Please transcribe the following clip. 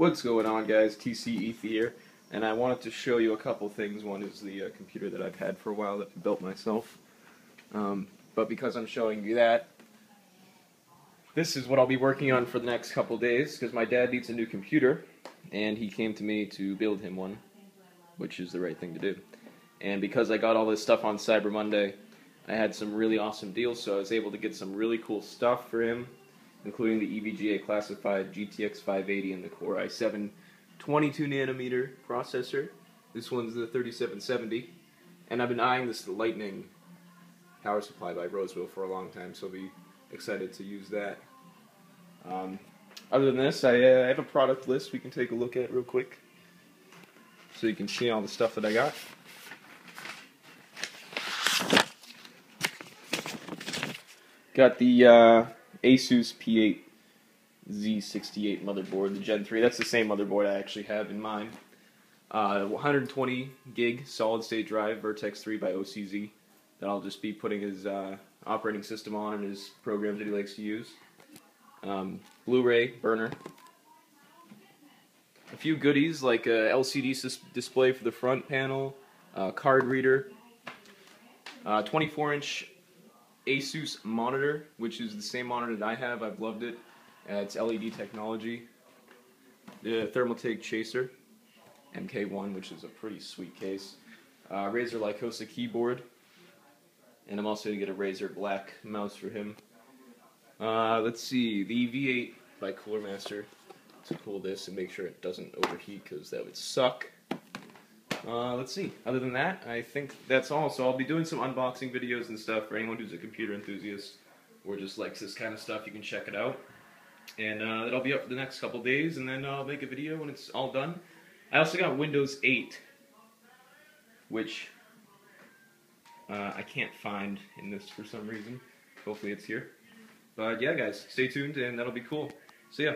What's going on, guys? TC Ethy here, and I wanted to show you a couple things. One is the computer that I've had for a while that I built myself. But because I'm showing you that, this is what I'll be working on for the next couple days, because my dad needs a new computer, and he came to me to build him one, which is the right thing to do. And because I got all this stuff on Cyber Monday, I had some really awesome deals, so I was able to get some really cool stuff for him, including the EVGA classified GTX 580 and the Core i7 22nm processor. This one's the 3770, and I've been eyeing this Lightning power supply by Roseville for a long time, so I'll be excited to use that. Other than this, I have a product list we can take a look at real quick, so you can see all the stuff that I got. Got the Asus P8 Z68 motherboard, the Gen 3. That's the same motherboard I actually have in mine. 120 gig solid state drive, Vertex 3 by OCZ, that I'll just be putting his operating system on and his programs that he likes to use. Blu-ray burner. A few goodies like a LCD display for the front panel, card reader, 24-inch Asus monitor, which is the same monitor that I have. I've loved it. It's LED technology. The Thermaltake Chaser MK1, which is a pretty sweet case. Razer Lycosa keyboard, and I'm also going to get a Razer black mouse for him. Let's see, the V8 by Cooler Master to cool this and make sure it doesn't overheat, because that would suck. Let's see. Other than that, I think that's all. So I'll be doing some unboxing videos and stuff for anyone who's a computer enthusiast or just likes this kind of stuff. You can check it out. And it'll be up for the next couple days, and then I'll make a video when it's all done. I also got Windows 8, which I can't find in this for some reason. Hopefully it's here. But yeah, guys, stay tuned, and that'll be cool. See ya.